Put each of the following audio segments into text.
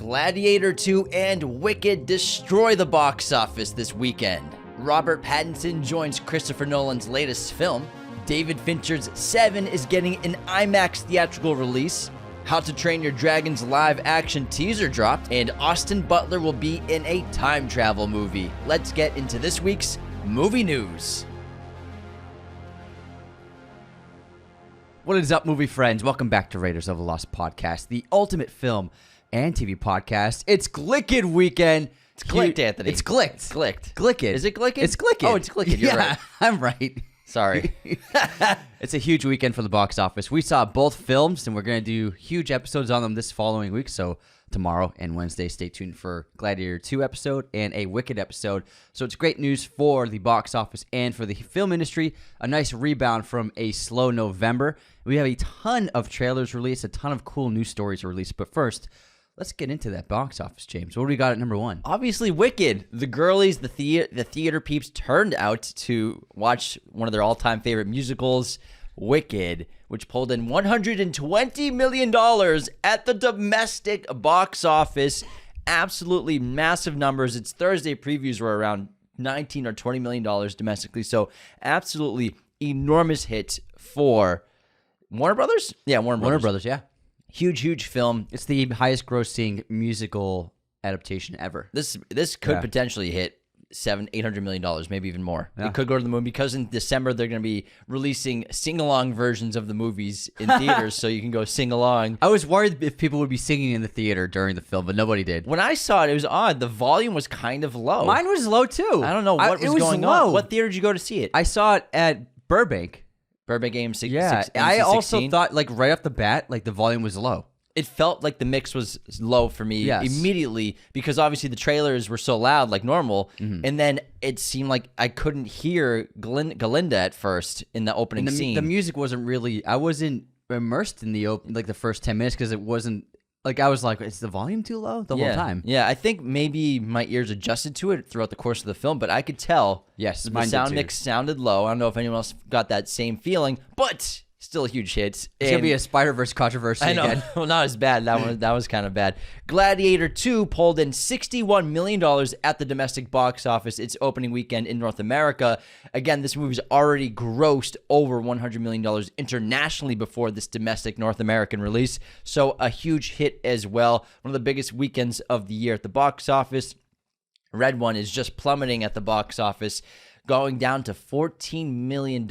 Gladiator 2 and Wicked destroy the box office this weekend. Robert Pattinson joins Christopher Nolan's latest film. David Fincher's Se7en is getting an IMAX theatrical release. How to Train Your Dragon's live-action teaser dropped, and Austin Butler will be in a time travel movie. Let's get into this week's movie news. What is up, movie friends? Welcome back to Raiders of the Lost podcast, the ultimate film and TV podcast. It's Glicked weekend. It's clicked, Anthony. It's clicked. It's clicked. Glicked. Is it Glicked? It's Glicked. Oh, it's Glicked. You're right. I'm right. Sorry. It's a huge weekend for the box office. We saw both films, and we're going to do huge episodes on them this following week. So tomorrow and Wednesday, stay tuned for Gladiator 2 episode and a Wicked episode. So it's great news for the box office and for the film industry. A nice rebound from a slow November. We have a ton of trailers released, a ton of cool news stories released. But first, let's get into that box office, James. What do we got at number one? Obviously, Wicked. The girlies, the theater peeps turned out to watch one of their all-time favorite musicals, Wicked, which pulled in $120 million at the domestic box office. Absolutely massive numbers. Its Thursday previews were around $19 or $20 million domestically, so absolutely enormous hit for Warner Brothers? Yeah, Warner Brothers, yeah. Huge film. It's the highest grossing musical adaptation ever. This could potentially hit $800 million, maybe even more. Yeah. It could go to the moon because in December they're going to be releasing sing-along versions of the movies in theaters, so you can go sing along. I was worried if people would be singing in the theater during the film, but nobody did. When I saw it, it was odd. The volume was kind of low. Mine was low too. I don't know what was going low. on. What theater did you go to see it? I saw it at Burbank. Burbank AMC. Yeah, I also thought, like, right off the bat, like, the volume was low. It felt like the mix was low for me immediately because obviously the trailers were so loud like normal, and then it seemed like I couldn't hear Galinda at first in the opening scene. The music wasn't really. I wasn't immersed in the first 10 minutes because it wasn't. Like, I was like, is the volume too low the whole time? Yeah, I think maybe my ears adjusted to it throughout the course of the film, but I could tell the sound mix sounded low. I don't know if anyone else got that same feeling, but still a huge hit. It's going to be a Spider-Verse controversy I know. again. Well, not as bad. That was kind of bad. Gladiator 2 pulled in $61 million at the domestic box office its opening weekend in North America. Again, this movie's already grossed over $100 million internationally before this domestic North American release, so a huge hit as well. One of the biggest weekends of the year at the box office. Red One is just plummeting at the box office, going down to $14 million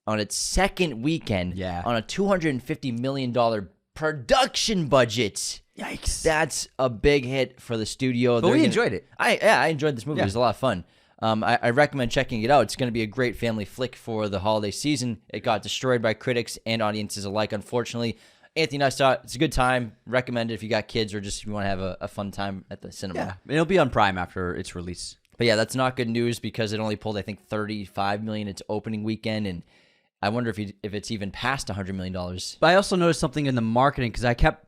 on its second weekend on a $250 million production budget. Yikes. That's a big hit for the studio. But we enjoyed it. I enjoyed this movie. It was a lot of fun. I recommend checking it out. It's going to be a great family flick for the holiday season. It got destroyed by critics and audiences alike, unfortunately. Anthony and I saw it. It's a good time. Recommend it if you got kids or just if you want to have a fun time at the cinema. Yeah, it'll be on Prime after its release. But yeah, that's not good news because it only pulled, I think, $35 million its opening weekend, and I wonder if it's even past $100 million. But I also noticed something in the marketing because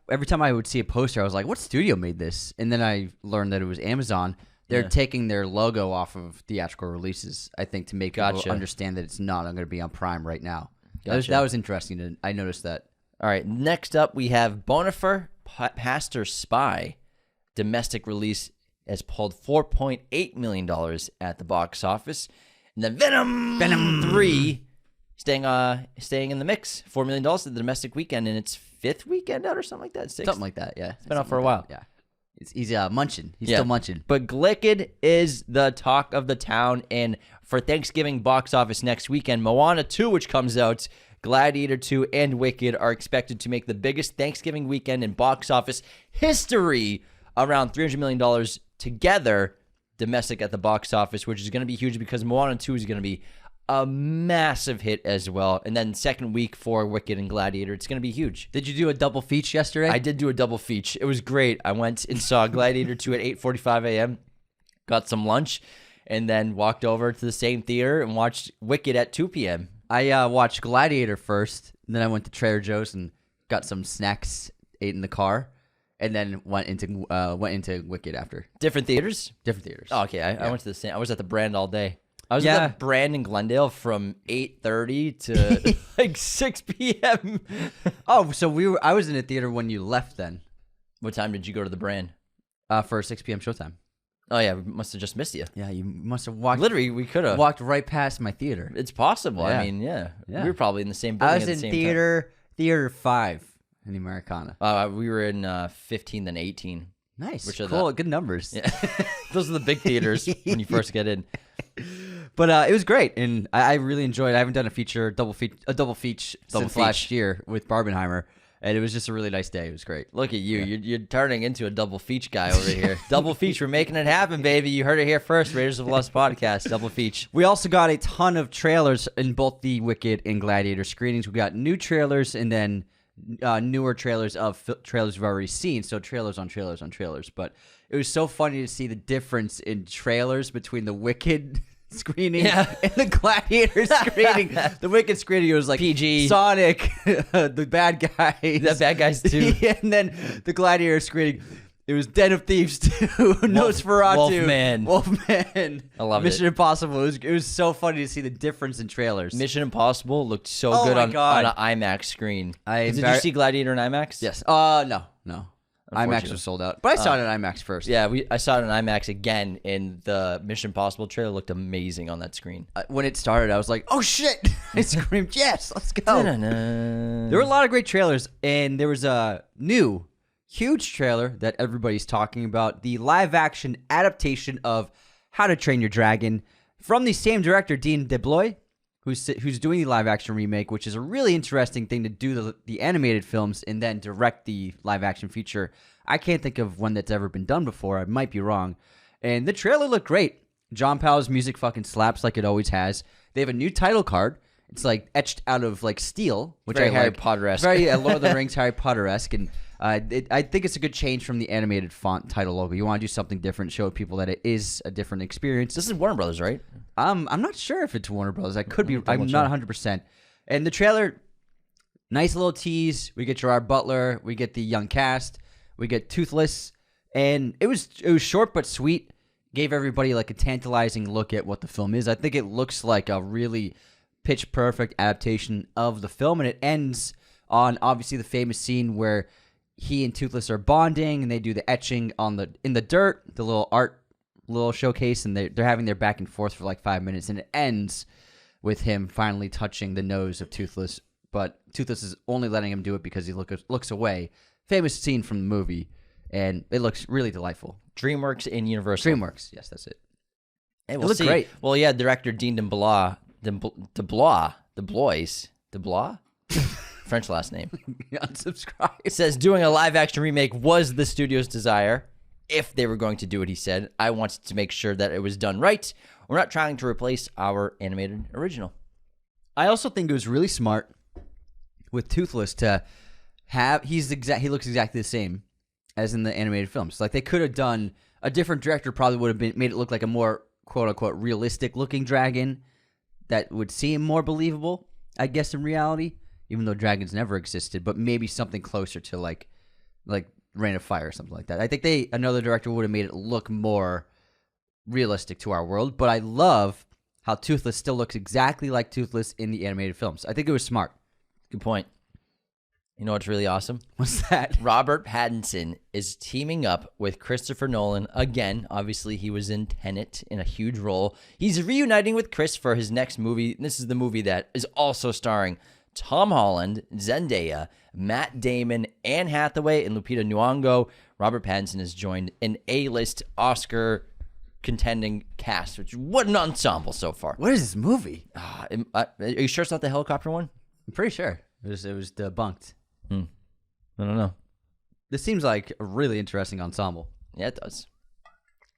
every time I would see a poster, I was like, what studio made this? And then I learned that it was Amazon. They're taking their logo off of theatrical releases, I think, to make people understand that it's not going to be on Prime right now. That was interesting. I noticed that. All right, next up we have Bonifer, Pastor Spy. Domestic release has pulled $4.8 million at the box office. And then Venom 3... Staying in the mix, $4 million at the domestic weekend in its fifth weekend out or something like that. Sixth? Something like that, yeah. It's been out for a while. Yeah, he's munching. He's still munching. But Glicked is the talk of the town, and for Thanksgiving box office next weekend, Moana 2, which comes out, Gladiator 2, and Wicked are expected to make the biggest Thanksgiving weekend in box office history, around $300 million together, domestic at the box office, which is going to be huge because Moana 2 is going to be a massive hit as well. And then second week for Wicked and Gladiator, it's going to be huge. Did you do a double feature yesterday? I did do a double feature. It was great. I went and saw Gladiator 2 at 8:45 a.m., got some lunch, and then walked over to the same theater and watched Wicked at 2 p.m. I watched Gladiator first, and then I went to Trader Joe's and got some snacks, ate in the car, and then went into Wicked after. Different theaters? Different theaters. Oh, okay. I went to the same. I was at the Brand all day. I was at the Brand in Glendale from 8:30 to like 6 p.m. Oh, so I was in a theater when you left then. What time did you go to the Brand? For 6 p.m. showtime. Oh yeah, we must have just missed you. Yeah, you must have walked. Literally, we could have walked right past my theater. It's possible. Yeah. I mean, yeah. Yeah. We were probably in the same building I was at in the same theater 5 in the Americana. time. We were in 15 then 18. Nice, Which are cool, good numbers. Yeah. Those are the big theaters when you first get in. But it was great, and I really enjoyed it. I haven't done a double feature since last year with Barbenheimer, and it was just a really nice day. It was great. Look at you. You're turning into a double feature guy over here. Double feature. We're making it happen, baby. You heard it here first. Raiders of the Lost podcast. Double feature. We also got a ton of trailers in both the Wicked and Gladiator screenings. We got new trailers and then newer trailers of trailers we've already seen. So trailers on trailers on trailers. But it was so funny to see the difference in trailers between the Wicked screening and the Gladiator screening. The Wicked screening, it was like PG. Sonic, the bad guys. The bad guys too. And then the Gladiator screening, it was Den of Thieves 2, Nosferatu, Wolfman. I love Mission Impossible. It was so funny to see the difference in trailers. Mission Impossible looked so good on an IMAX screen. Did you see Gladiator in IMAX? Yes. No. IMAX was sold out, but I saw it in IMAX first. Yeah, I saw it in IMAX again, and the Mission Impossible trailer looked amazing on that screen. When it started, I was like, "Oh shit!" I screamed, "Yes, let's go!" There were a lot of great trailers, and there was a new, huge trailer that everybody's talking about: the live-action adaptation of How to Train Your Dragon from the same director, Dean DeBlois, who's doing the live-action remake, which is a really interesting thing to do the animated films and then direct the live-action feature. I can't think of one that's ever been done before. I might be wrong. And the trailer looked great. John Powell's music fucking slaps like it always has. They have a new title card. It's like etched out of like steel, which very I Harry like. Potter-esque. Very Lord of the Rings Harry Potter-esque. And I think it's a good change from the animated font title logo. You want to do something different, show people that it is a different experience. This is Warner Brothers, right? I'm not sure if it's Warner Brothers. I could be. I'm not 100%. And the trailer, nice little tease. We get Gerard Butler. We get the young cast. We get Toothless, and it was short but sweet. Gave everybody like a tantalizing look at what the film is. I think it looks like a really pitch perfect adaptation of the film, and it ends on obviously the famous scene where he and Toothless are bonding, and they do the etching in the dirt, the little showcase, and they're having their back and forth for like 5 minutes, and it ends with him finally touching the nose of Toothless, but Toothless is only letting him do it because he looks away. Famous scene from the movie, and it looks really delightful. DreamWorks and Universal. DreamWorks, yes, that's it. Hey, It looked great. Well, yeah, director Dean DeBlois, French last name. Unsubscribe. It says doing a live-action remake was the studio's desire. If they were going to do it, he said, I wanted to make sure that it was done right. We're not trying to replace our animated original. I also think it was really smart with Toothless to have he looks exactly the same as in the animated films. Like they could have done a different director probably would have made it look like a more quote unquote realistic looking dragon that would seem more believable, I guess, in reality, even though dragons never existed, but maybe something closer to like Rain of Fire or something like that. I think another director would have made it look more realistic to our world, but I love how Toothless still looks exactly like Toothless in the animated films. I think it was smart. Good point. You know what's really awesome? What's that? Robert Pattinson is teaming up with Christopher Nolan again. Obviously, he was in Tenet in a huge role. He's reuniting with Chris for his next movie. This is the movie that is also starring Tom Holland, Zendaya, Matt Damon, Anne Hathaway, and Lupita Nyong'o. Robert Pattinson has joined an A-list Oscar contending cast, which what an ensemble so far. What is this movie? Are you sure it's not the helicopter one? I'm pretty sure it was debunked. I don't know. This seems like a really interesting ensemble. Yeah, it does.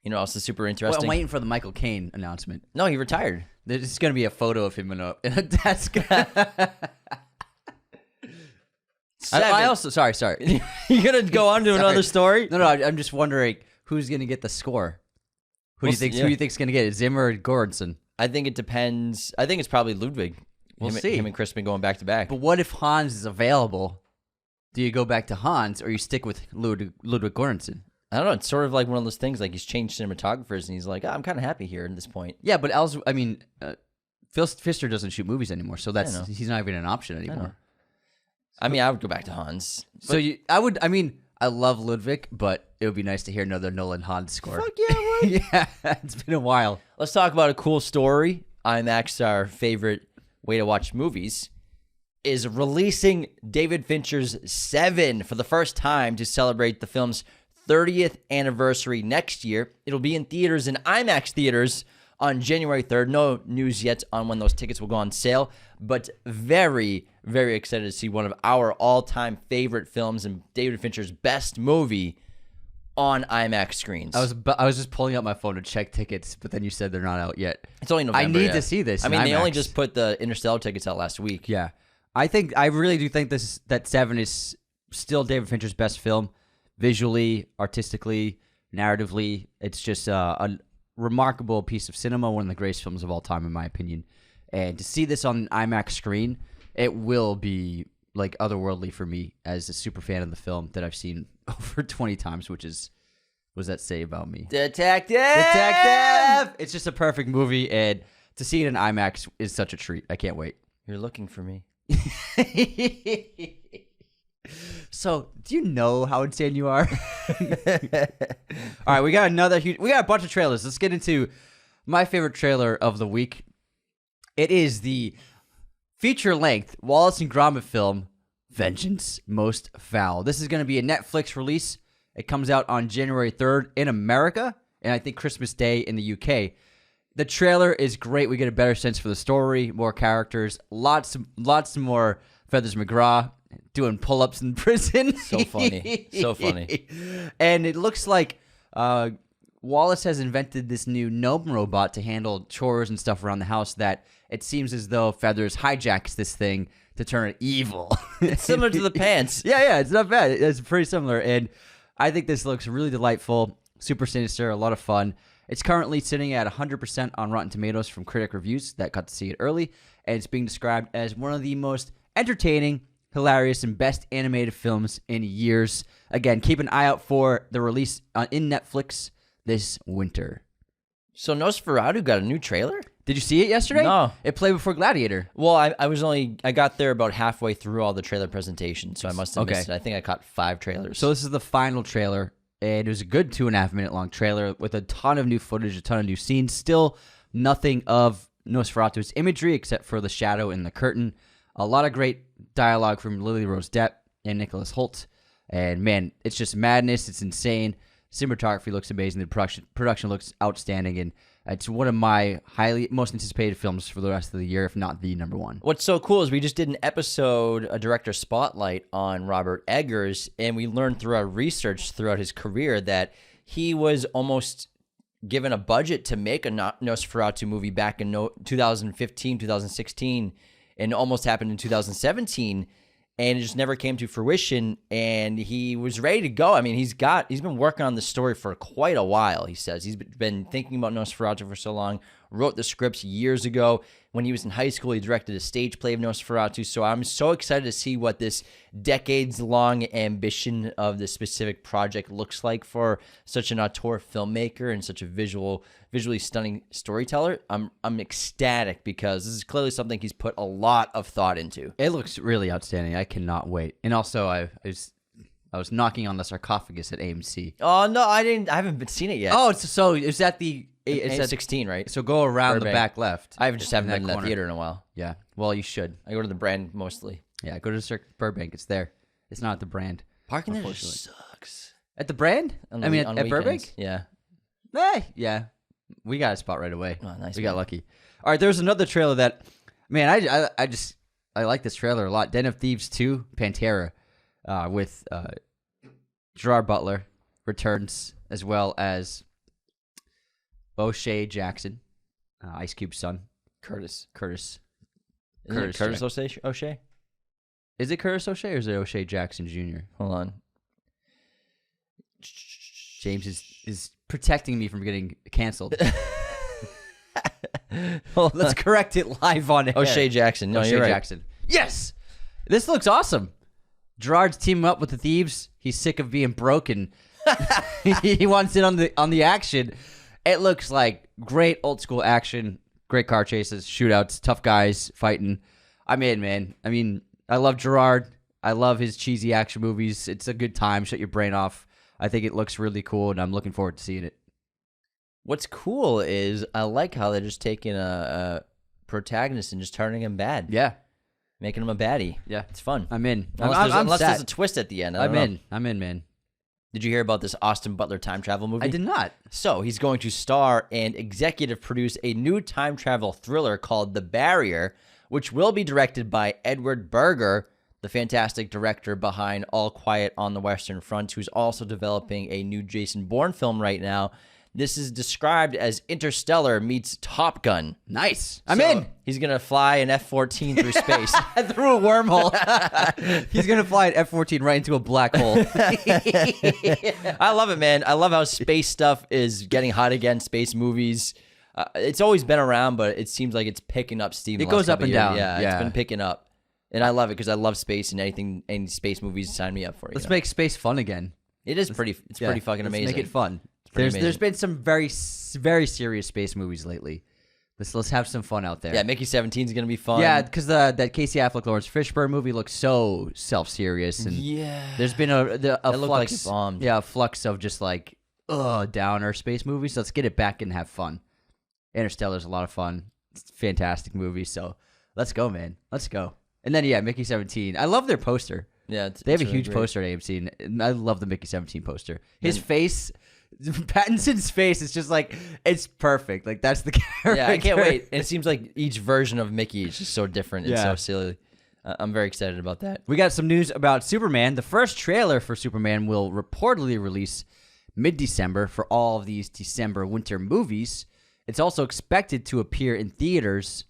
You know what else is super Well, interesting? I'm waiting for the Michael Caine announcement. No, he retired. There's going to be a photo of him in a desk. I also sorry. You gonna go on to another story? No, I'm just wondering who's going to get the score. Who do you think's going to get it? Zimmer or Göransson? I think it depends. I think it's probably Ludwig. We'll see. Him and Chris been going back to back. But what if Hans is available? Do you go back to Hans or you stick with Ludwig Göransson? I don't know. It's sort of like one of those things. Like he's changed cinematographers, and he's like, I'm kind of happy here at this point. Yeah, but Phil Pfister doesn't shoot movies anymore, so he's not even an option anymore. I mean, I would go back to Hans. So I love Ludwig, but it would be nice to hear another Nolan Hans score. Fuck yeah, what? Yeah, it's been a while. Let's talk about a cool story. IMAX, our favorite way to watch movies, is releasing David Fincher's Se7en for the first time to celebrate the film's 30th anniversary next year. It'll be in theaters and IMAX theaters on January 3rd. No news yet on when those tickets will go on sale, but very, very excited to see one of our all-time favorite films and David Fincher's best movie on IMAX screens. I was just pulling out my phone to check tickets, but then you said they're not out yet. It's only November. I need to see this. I mean, in they IMAX. only just put the Interstellar tickets out last week. Yeah, I really do think that Se7en is still David Fincher's best film, visually, artistically, narratively. It's just a remarkable piece of cinema, one of the greatest films of all time, in my opinion. And to see this on an IMAX screen, it will be like otherworldly for me as a super fan of the film that I've seen over 20 times, which is, what does that say about me? Detective! It's just a perfect movie, and to see it in IMAX is such a treat. I can't wait. You're looking for me. So, do you know how insane you are? All right, we got a bunch of trailers. Let's get into my favorite trailer of the week. It is the feature-length Wallace and Gromit film, Vengeance Most Foul. This is going to be a Netflix release. It comes out on January 3rd in America, and I think Christmas Day in the UK. The trailer is great. We get a better sense for the story, more characters, lots more Feathers McGraw doing pull-ups in prison. So funny. So funny. And it looks like Wallace has invented this new gnome robot to handle chores and stuff around the house that it seems as though Feathers hijacks this thing to turn it evil. It's similar to the pants. Yeah, it's not bad. It's pretty similar. And I think this looks really delightful, super sinister, a lot of fun. It's currently sitting at 100% on Rotten Tomatoes from critic reviews that got to see it early, and it's being described as one of the most entertaining, hilarious, and best animated films in years. Again, keep an eye out for the release in Netflix this winter. So Nosferatu got a new trailer? Did you see it yesterday? No. It played before Gladiator. Well, I got there about halfway through all the trailer presentations, so I must have missed it. I think I caught 5 trailers. So this is the final trailer, and it was a good 2.5 minute long trailer with a ton of new footage, a ton of new scenes. Still nothing of Nosferatu's imagery except for the shadow in the curtain. A lot of great dialogue from Lily Rose Depp and Nicholas Hoult. And man, it's just madness. It's insane. Cinematography looks amazing. The production looks outstanding, and it's one of my most anticipated films for the rest of the year, if not the number one. What's so cool is we just did an episode, a director spotlight on Robert Eggers, and we learned through our research throughout his career that he was almost given a budget to make a Nosferatu movie back in 2015, 2016, and almost happened in 2017. And it just never came to fruition, and he was ready to go. I mean, he's been working on the story for quite a while, he says. He's been thinking about Nosferatu for so long, wrote the scripts years ago. When he was in high school, he directed a stage play of Nosferatu. So I'm so excited to see what this decades-long ambition of this specific project looks like for such an auteur filmmaker and such a visually stunning storyteller. I'm ecstatic because this is clearly something he's put a lot of thought into. It looks really outstanding. I cannot wait. And also, I was knocking on the sarcophagus at AMC. Oh no, I haven't seen it yet. Oh, so is that the? It's at 16, right? So go around Burbank. the back left. I just haven't been in that corner. theater in a while. Yeah. Well, you should. I go to the Brand mostly. Yeah, go to Burbank. It's there. It's not at the Brand. Parking there just sucks. At the Brand? At weekends. Burbank? Yeah. Yeah. We got a spot right away. Oh, nice. We got lucky. All right, there's another trailer that, man, I like this trailer a lot. Den of Thieves 2, Pantera, with Gerard Butler returns, as well as O'Shea Jackson, Ice Cube's son. Curtis. Curtis O'Shea? Is it Curtis O'Shea or is it O'Shea Jackson Jr.? Hold on. James is protecting me from getting canceled. Let's correct it live on air. O'Shea Jackson. No, O'Shea you're right. Jackson. Yes! This looks awesome. Gerard's teaming up with the Thieves. He's sick of being broken. He wants in on the action. It looks like great old school action, great car chases, shootouts, tough guys fighting. I'm in, man. I mean, I love Gerard. I love his cheesy action movies. It's a good time. Shut your brain off. I think it looks really cool, and I'm looking forward to seeing it. What's cool is I like how they're just taking a protagonist and just turning him bad. Yeah. Making him a baddie. Yeah. It's fun. I'm in. Unless set. there's a twist at the end. I'm in, man. Did you hear about this Austin Butler time travel movie? I did not. So he's going to star and executive produce a new time travel thriller called The Barrier, which will be directed by Edward Berger, the fantastic director behind All Quiet on the Western Front, who's also developing a new Jason Bourne film right now. This is described as Interstellar meets Top Gun. Nice. I'm in. He's going to fly an F-14 through space. Through a wormhole. He's going to fly an F-14 right into a black hole. I love it, man. I love how space stuff is getting hot again, space movies. It's always been around, but it seems like it's picking up steam. It goes up and down. Yeah, it's been picking up. And I love it because I love space, and any space movies sign me up for it. Let's make space fun again. It is pretty fucking amazing. Let's make it fun. There's been some very serious space movies lately. Let's have some fun out there. Yeah, Mickey 17 is gonna be fun. Yeah, because that Casey Affleck Lawrence Fishburne movie looks so self-serious, and there's been a flux. Like it bombed. Yeah, a flux of just like downer space movies. So let's get it back and have fun. Interstellar's a lot of fun. It's a fantastic movie. So let's go, man. Let's go. And then Mickey 17. I love their poster. Yeah, they have a really huge great poster at AMC. And I love the Mickey 17 poster. His face. Pattinson's face is just like, it's perfect. Like, that's the character. Yeah, I can't wait. And it seems like each version of Mickey is just so different and so silly. I'm very excited about that. We got some news about Superman. The first trailer for Superman will reportedly release mid-December for all of these December winter movies. It's also expected to appear in theaters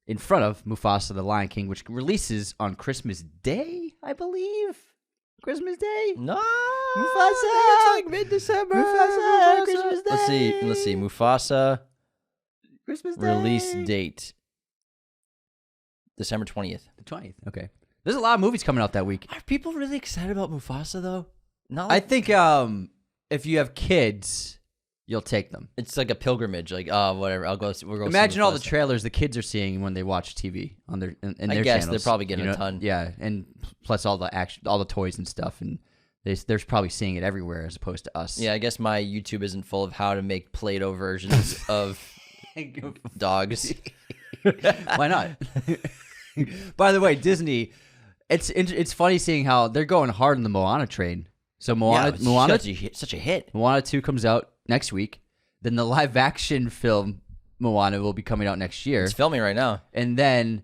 in front of Mufasa the Lion King, which releases on Christmas Day, I believe. Christmas Day? No. Mufasa. It's like mid-December. Mufasa. Christmas Day. Let's see. Mufasa. Christmas Day. Release date. December 20th. The 20th. Okay. There's a lot of movies coming out that week. Are people really excited about Mufasa, though? Not I think if you have kids, you'll take them. It's like a pilgrimage. Like, whatever. We'll go Imagine see all the Mufasa. trailers the kids are seeing when they watch TV on their in their I guess channels. they're probably getting a ton. Yeah, and plus all the action, all the toys and stuff, and they're probably seeing it everywhere as opposed to us. Yeah, I guess my YouTube isn't full of how to make Play-Doh versions of dogs. Why not? By the way, Disney, it's funny seeing how they're going hard on the Moana train. So Moana, such a hit. Moana 2 comes out next week. Then the live action film Moana will be coming out next year. It's filming right now. And then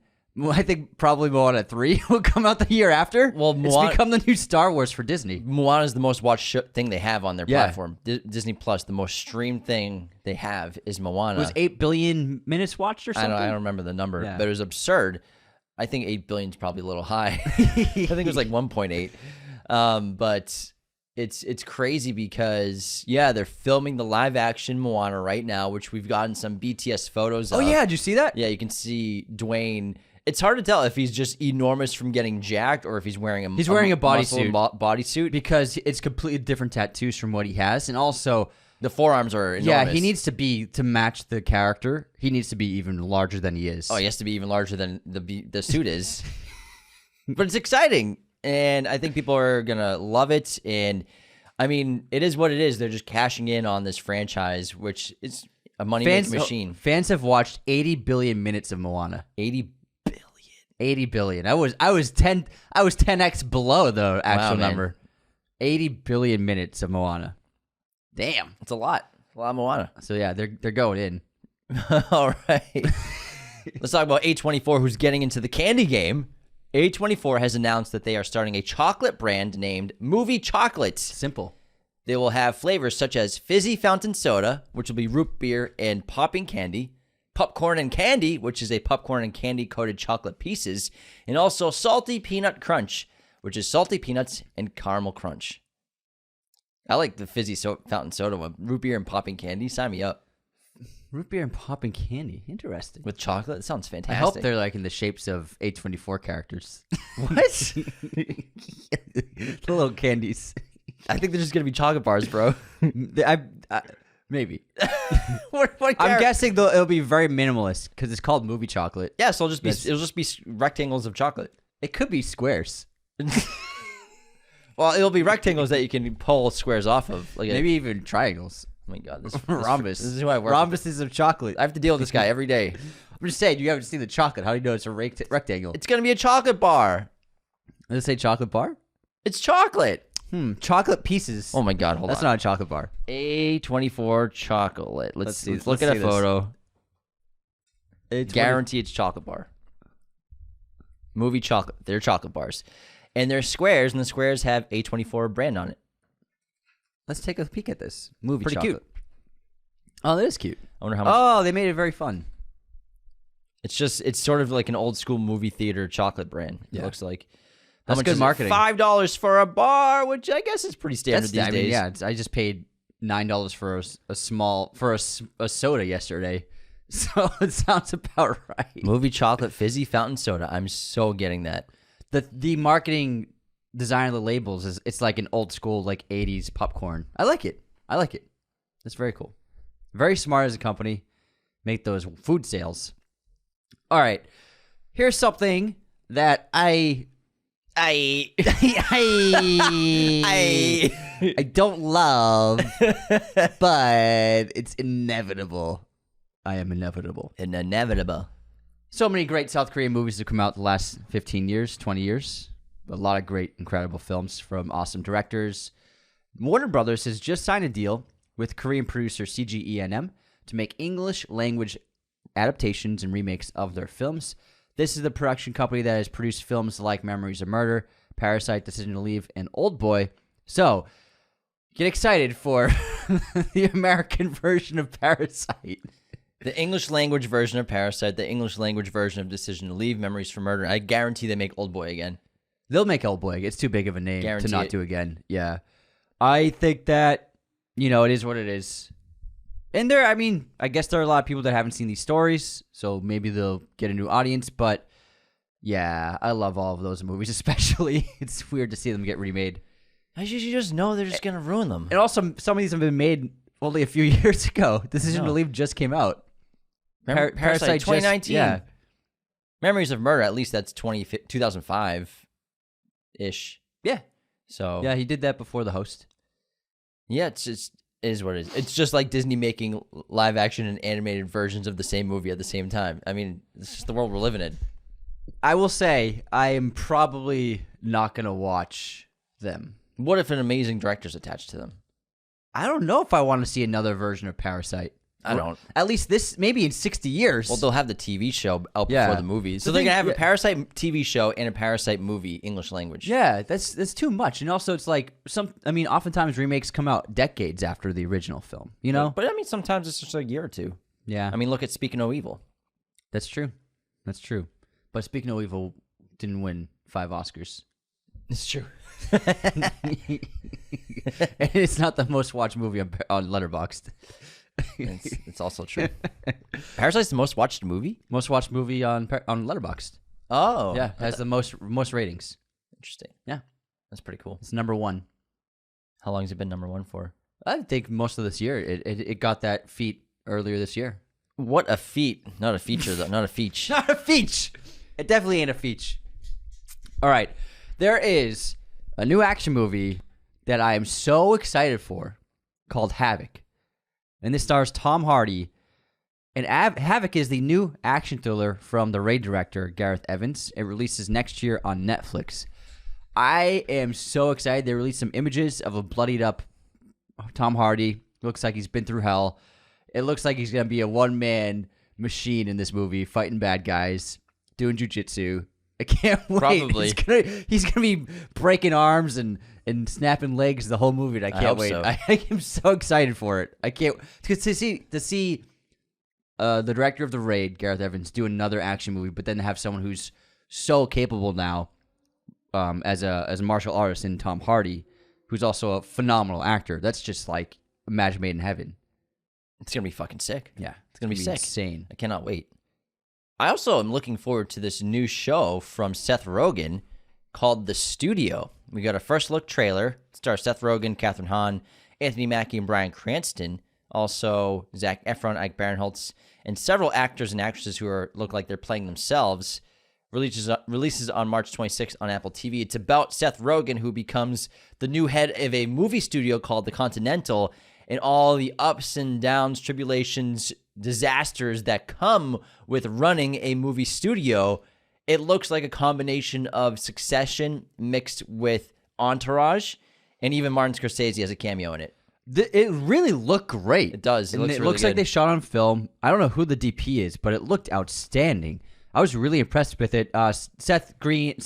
I think probably Moana 3 will come out the year after. Well, it's become the new Star Wars for Disney. Moana is the most watched thing they have on their platform. Disney Plus, the most streamed thing they have is Moana. It was 8 billion minutes watched or something? I don't remember the number, but it was absurd. I think 8 billion is probably a little high. I think it was like 1.8. But it's crazy because, they're filming the live action Moana right now, which we've gotten some BTS photos of. Oh, yeah. Did you see that? Yeah, you can see Dwayne. It's hard to tell if he's just enormous from getting jacked or if he's wearing a bodysuit. Bodysuit Because it's completely different tattoos from what he has. And also, the forearms are enormous. Yeah, he needs to match the character. He needs to be even larger than he is. Oh, he has to be even larger than the suit is. But it's exciting. And I think people are going to love it. And, I mean, it is what it is. They're just cashing in on this franchise, which is a money-making machine. Fans have watched 80 billion minutes of Moana. 80 billion. I was 10x below the actual number. 80 billion minutes of Moana. Damn. It's a lot. A lot of Moana. So, yeah, they're going in. All right. Let's talk about A24, who's getting into the candy game. A24 has announced that they are starting a chocolate brand named Movie Chocolates. Simple. They will have flavors such as fizzy fountain soda, which will be root beer and popping candy, popcorn and candy, which is a popcorn and candy coated chocolate pieces, and also salty peanut crunch, which is salty peanuts and caramel crunch. I like the fizzy fountain soda one. Root beer and popping candy. Sign me up. Root beer and popping candy. Interesting. With chocolate? It sounds fantastic. I hope they're like in the shapes of A24 characters. What? The little candies. I think they're just going to be chocolate bars, bro. Maybe. what I'm guessing it'll be very minimalist because it's called movie chocolate. Yeah, so it'll just be rectangles of chocolate. It could be squares. Well, it'll be rectangles that you can pull squares off of. Like Maybe even triangles. oh my god, this Rhombus. This is who I work. Rhombuses of chocolate. I have to deal with this guy every day. I'm just saying, you haven't seen the chocolate. How do you know it's a rectangle? It's gonna be a chocolate bar. Does it say chocolate bar? It's chocolate. Chocolate pieces. Oh my god, hold That's on. not a chocolate bar. A24 chocolate. Let's see. let's Look at see a this. photo. It's Guarantee it's chocolate bar. Movie chocolate. They're chocolate bars. And they're squares, and the squares have A24 brand on it. Let's take a peek at this. Movie Pretty chocolate. cute. Oh, that is cute. I wonder how much. Oh, they made it very fun. It's sort of like an old school movie theater chocolate brand. It Yeah. looks like. That's much good is it? marketing. $5 for a bar, which I guess is pretty standard these days. Yeah, I just paid $9 for a soda yesterday, so it sounds about right. Movie chocolate fizzy fountain soda. I'm so getting that. The marketing design of the labels it's like an old school like 80s popcorn. I like it. It's very cool. Very smart as a company. Make those food sales. All right. Here's something that I don't love, but it's inevitable. I am inevitable. Inevitable. So many great South Korean movies have come out the last 15 years, 20 years. A lot of great, incredible films from awesome directors. Warner Brothers has just signed a deal with Korean producer CGENM to make English language adaptations and remakes of their films. This is the production company that has produced films like Memories of Murder, Parasite, Decision to Leave, and Oldboy. So, get excited for the American version of Parasite. The English language version of Parasite, the English language version of Decision to Leave, Memories for Murder. I guarantee they make Oldboy again. They'll make Oldboy. It's too big of a name Guarantee to not it. do again. Yeah. I think that, it is what it is. And I guess there are a lot of people that haven't seen these stories, so maybe they'll get a new audience, but yeah, I love all of those movies, especially. It's weird to see them get remade. I usually just know they're just going to ruin them. And also, some of these have been made only a few years ago. Decision to No. Leave just came out. Parasite 2019. Yeah. Memories of Murder, at least that's 2005-ish. Yeah. So, Yeah, he did that before The Host. yeah, it's just is what it is. It's just like Disney making live action and animated versions of the same movie at the same time. I mean, it's just the world we're living in. I will say, I am probably not going to watch them. What if an amazing director's attached to them? I don't know if I want to see another version of Parasite. I don't. At least this, maybe in 60 years. Well, they'll have the TV show out Yeah. before the movies. So The they're thing- going to have yeah. a Parasite TV show and a Parasite movie, English language. Yeah, that's too much. And also, it's like oftentimes remakes come out decades after the original film. You know? But I mean, sometimes it's just a year or two. Yeah, I mean, look at Speak No Evil. that's true. That's true. But Speak No Evil didn't win 5 Oscars. It's true. And it's not the most watched movie on Letterboxd. It's also true. Parasite's the most watched movie? Most watched movie on Letterboxd. Oh. Yeah, has the most ratings. Interesting. Yeah. That's pretty cool. It's number 1. How long has it been number 1 for? I think most of this year. It got that feat earlier this year. What a feat. Not a feature, though. Not a feature. Not a feature. It definitely ain't a feature. All right. There is a new action movie that I am so excited for called Havoc. And this stars Tom Hardy. And Havoc is the new action thriller from the Raid director, Gareth Evans. It releases next year on Netflix. I am so excited. They released some images of a bloodied up Tom Hardy. Looks like he's been through hell. It looks like he's going to be a one-man machine in this movie, fighting bad guys, doing jujitsu. I can't wait. Probably. He's gonna be breaking arms and snapping legs the whole movie. And I can't hope wait. so. I am so excited for it. I can't to see the director of the Raid, Gareth Evans, do another action movie, but then have someone who's so capable now, as a martial artist in Tom Hardy, who's also a phenomenal actor. That's just like a match made in heaven. It's going to be fucking sick. Yeah, It's going to be sick. insane. I cannot wait. I also am looking forward to this new show from Seth Rogen called The Studio. We got a first look trailer. It stars Seth Rogen, Catherine Hahn, Anthony Mackie, and Bryan Cranston. Also, Zac Efron, Ike Barinholtz, and several actors and actresses who look like they're playing themselves. releases on March 26th on Apple TV. It's about Seth Rogen, who becomes the new head of a movie studio called The Continental, and all the ups and downs, tribulations, disasters that come with running a movie studio. It looks like a combination of Succession mixed with Entourage, and even Martin Scorsese has a cameo in it. It really lolooked great. It does. It looks really looks good. like they shot on film. I don't know who the DP is, but it looked outstanding. I was really impressed with it. Seth Rogen.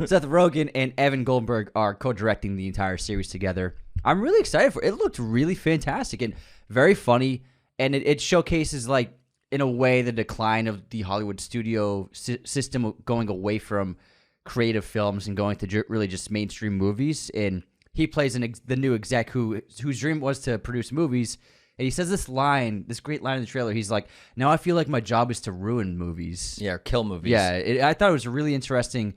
Seth Rogen and Evan Goldberg are co-directing the entire series together. I'm really excited for it. It looked really fantastic and very funny, and it showcases, like, in a way, the decline of the Hollywood studio system, going away from creative films and going to really just mainstream movies. And he plays the new exec whose dream was to produce movies. And he says this great line in the trailer. He's like, "Now I feel like my job is to ruin movies." Yeah, or kill movies. Yeah, I thought it was a really interesting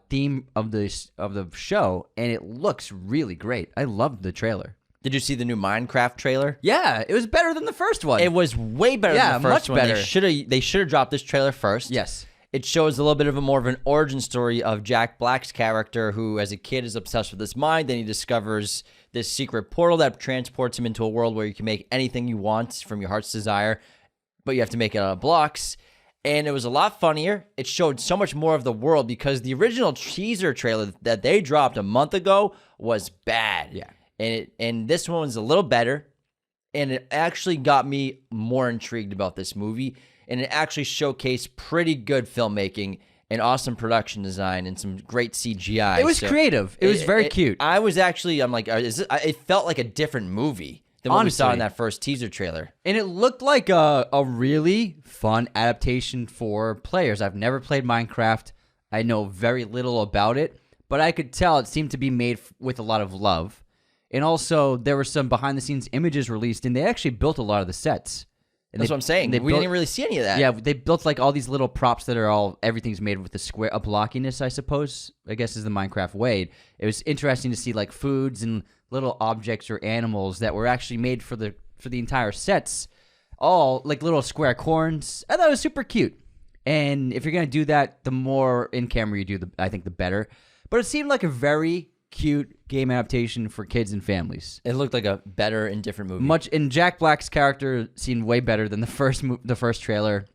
theme of the show, and it looks really great. I loved the trailer. Did you see the new Minecraft trailer? Yeah, it was better than the first one. It was way better than the first much one. better. They should have dropped this trailer first. Yes. It shows a little bit of more of an origin story of Jack Black's character, who as a kid is obsessed with his mind. Then he discovers this secret portal that transports him into a world where you can make anything you want from your heart's desire, but you have to make it out of blocks. And it was a lot funnier. It showed so much more of the world, because the original teaser trailer that they dropped a month ago was bad. Yeah. And this one was a little better, and it actually got me more intrigued about this movie, and it actually showcased pretty good filmmaking and awesome production design and some great CGI. It was creative. It was very cute. I'm like, it felt like a different movie than what we saw in that first teaser trailer. And it looked like a really fun adaptation for players. I've never played Minecraft. I know very little about it, but I could tell it seemed to be made with a lot of love. And also, there were some behind-the-scenes images released, and they actually built a lot of the sets. And That's what I'm saying. We didn't really see any of that. Yeah, they built like all these little props that are everything's made with a blockiness, I suppose, I guess is the Minecraft way. It was interesting to see like foods and little objects or animals that were actually made for the entire sets, all like little square corns. I thought it was super cute. And if you're going to do that, the more in camera you do, I think the better. But it seemed like a very cute game adaptation for kids and families. It looked like a better and different movie. And Jack Black's character seemed way better than the first trailer.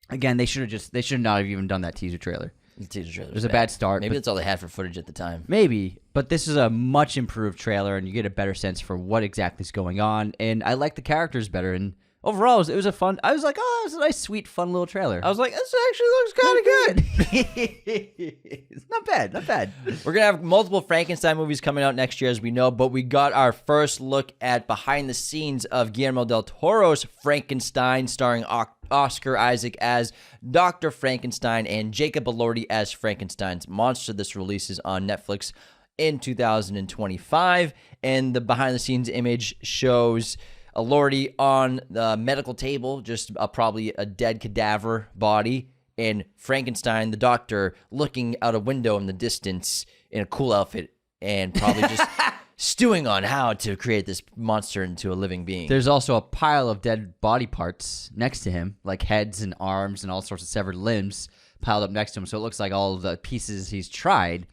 Again, they should not have even done that teaser trailer. The teaser trailer. It was a bad start. Maybe that's all they had for footage at the time. Maybe, but this is a much improved trailer, and you get a better sense for what exactly is going on. And I like the characters better. And overall, it was a fun. I was like, oh, it was a nice, sweet, fun little trailer. I was like, this actually looks kind of good. It's not bad, not bad. We're gonna have multiple Frankenstein movies coming out next year, as we know. But we got our first look at behind the scenes of Guillermo del Toro's Frankenstein, starring Oscar Isaac as Dr. Frankenstein and Jacob Elordi as Frankenstein's monster. This releases on Netflix in 2025, and the behind the scenes image shows Elordi on the medical table, just probably a dead cadaver body, and Frankenstein, the doctor, looking out a window in the distance in a cool outfit and probably just stewing on how to create this monster into a living being. There's also a pile of dead body parts next to him, like heads and arms and all sorts of severed limbs piled up next to him. So it looks like all of the pieces he's tried.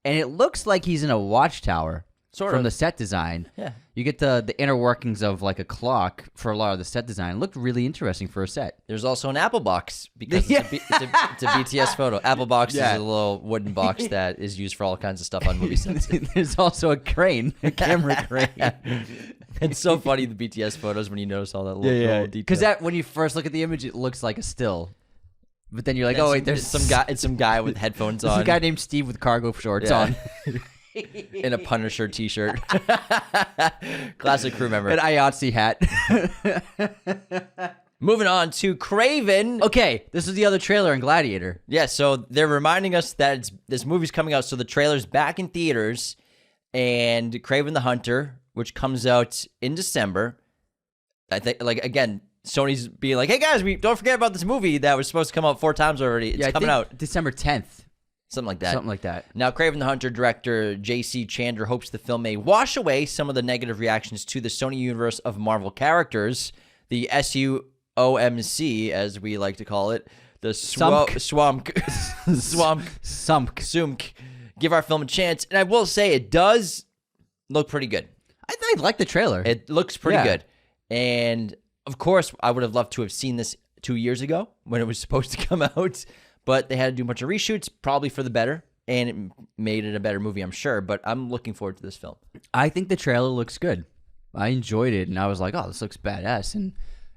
And it looks like he's in a watchtower. From the set design. Yeah. You get the inner workings of like a clock for a lot of the set design. It looked really interesting for a set. There's also an Apple box, because it's a BTS photo. Apple box is a little wooden box that is used for all kinds of stuff on movie sets. There's also a crane, a camera crane. It's so funny, the BTS photos, when you notice all that little detail. Because when you first look at the image, it looks like a still. But then you're like, there's some guy. It's some guy with headphones on. There's a guy named Steve with cargo shorts on. In a Punisher t-shirt. Classic crew member. An IATSE hat. Moving on to Kraven. Okay, this is the other trailer in Gladiator. Yeah, so they're reminding us that this movie's coming out. So the trailer's back in theaters, and Kraven the Hunter, which comes out in December. I think, like, again, Sony's being like, hey guys, we don't forget about this movie that was supposed to come out 4 times already. It's coming out December 10th. Something like that. Something like that. Now, Kraven the Hunter director J.C. Chandler hopes the film may wash away some of the negative reactions to the Sony universe of Marvel characters. The OMC, as we like to call it, the Sumk. Sumk, give our film a chance. And I will say it does look pretty good. I like the trailer. It looks pretty good. And of course, I would have loved to have seen this 2 years ago when it was supposed to come out, but they had to do a bunch of reshoots, probably for the better, and it made it a better movie, I'm sure. But I'm looking forward to this film. I think the trailer looks good. I enjoyed it, and I was like, "Oh, this looks badass." And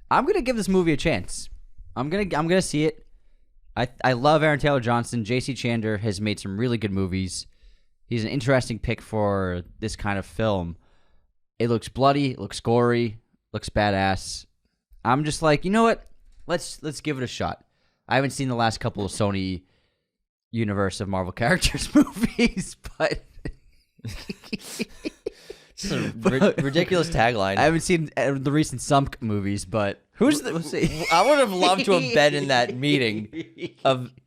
I'm gonna give this movie a chance. I'm gonna see it. I love Aaron Taylor Johnson. J.C. Chandler has made some really good movies. He's an interesting pick for this kind of film. It looks bloody, it looks gory, looks badass. I'm just like, you know what? Let's give it a shot. I haven't seen the last couple of Sony universe of Marvel characters movies, but It's a ridiculous tagline. I haven't seen the recent Sumk movies, but Who's the? we'll see. I would have loved to have been in that meeting.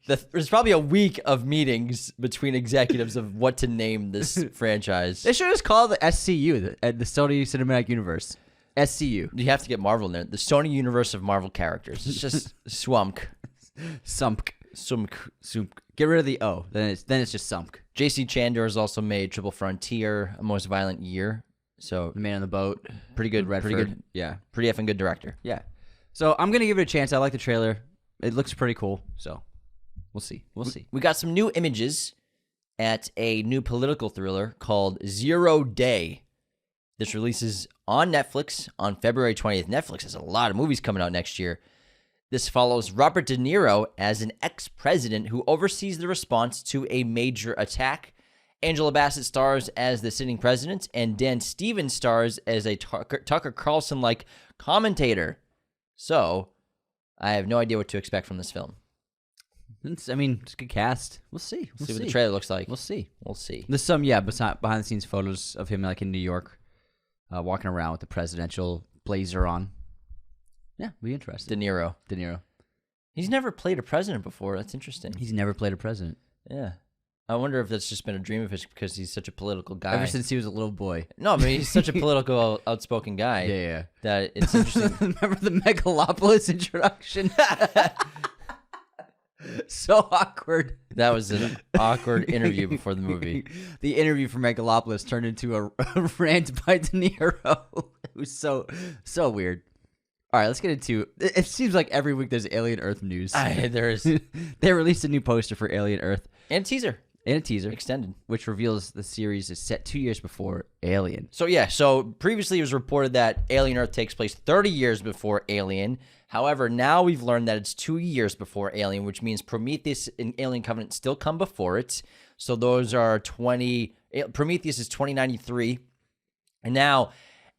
There's probably a week of meetings between executives of what to name this franchise. They should just call it the SCU, the Sony Cinematic Universe. SCU. You have to get Marvel in there. The Sony universe of Marvel characters. It's just Swumk. Sumk. Sumk. Get rid of the O. Then it's just Sumk. J.C. Chandler has also made Triple Frontier, A Most Violent Year. So The Man on the Boat. pretty good. Redford. Pretty good. Yeah. Pretty effing good director. Yeah. So I'm gonna give it a chance. I like the trailer. It looks pretty cool. So we'll see. We'll see. We got some new images at a new political thriller called 0 Day. This releases on Netflix on February 20th. Netflix has a lot of movies coming out next year. This follows Robert De Niro as an ex-president who oversees the response to a major attack. Angela Bassett stars as the sitting president, and Dan Stevens stars as a Tucker Carlson-like commentator. So, I have no idea what to expect from this film. It's a good cast. We'll see. We'll see what the trailer looks like. We'll see. We'll see. There's some, behind-the-scenes photos of him like in New York, walking around with the presidential blazer on. Yeah, be interested. De Niro. He's never played a president before. That's interesting. He's never played a president. Yeah. I wonder if that's just been a dream of his because he's such a political guy. Ever since he was a little boy. No, he's such a political, outspoken guy. Yeah. That it's interesting. Remember the Megalopolis introduction? So awkward. That was an awkward interview before the movie. The interview for Megalopolis turned into a rant by De Niro. It was so weird. All right, let's get into it. It seems like every week there's Alien Earth news. There is. They released a new poster for Alien Earth. And a teaser. Extended. Which reveals the series is set 2 years before Alien. So previously it was reported that Alien Earth takes place 30 years before Alien. However, now we've learned that it's 2 years before Alien, which means Prometheus and Alien Covenant still come before it. So those are Prometheus is 2093. And now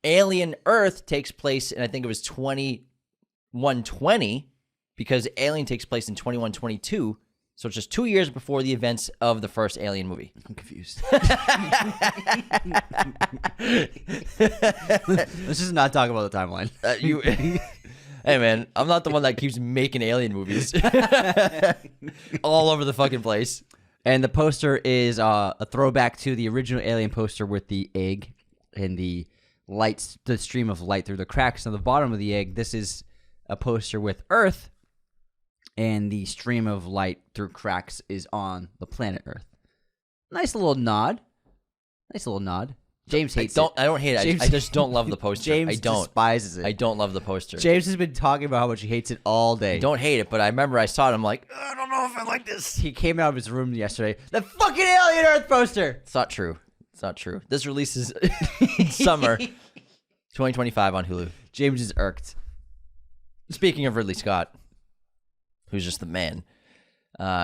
Alien Earth takes place, and I think it was 2120, because Alien takes place in 2122. So it's just 2 years before the events of the first Alien movie. I'm confused. Let's just not talk about the timeline. Hey, man, I'm not the one that keeps making Alien movies all over the fucking place. And the poster is a throwback to the original Alien poster with the egg and the stream of light through the cracks on the bottom of the egg. This is a poster with Earth, and the stream of light through cracks is on the planet Earth. Nice little nod. James hates it. I don't hate it. I just don't love the poster. James despises it. I don't love the poster. James has been talking about how much he hates it all day. I don't hate it, but I remember I saw it. I'm like, I don't know if I like this. He came out of his room yesterday. The fucking Alien Earth poster. It's not true. This releases in summer 2025 on Hulu. James is irked. Speaking of Ridley Scott, who's just the man,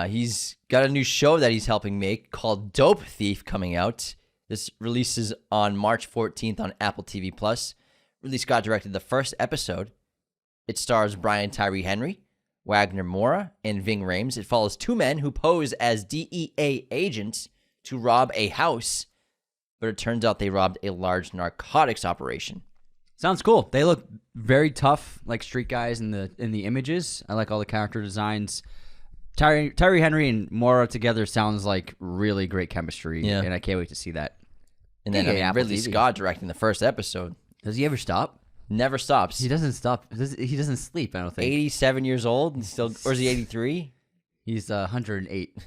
he's got a new show that he's helping make called Dope Thief coming out. This releases on March 14th on Apple TV+. Ridley Scott directed the first episode. It stars Brian Tyree Henry, Wagner Moura, and Ving Rhames. It follows two men who pose as DEA agents to rob a house, but it turns out they robbed a large narcotics operation. Sounds cool. They look very tough, like street guys in the images. I like all the character designs. Tyree Henry and Moura together sounds like really great chemistry, yeah. And I can't wait to see that. And then Ridley Scott directing the first episode. Does he ever stop? Never stops. He doesn't stop. He doesn't sleep, I don't think. 87 years old and still, or is he 83? He's 108.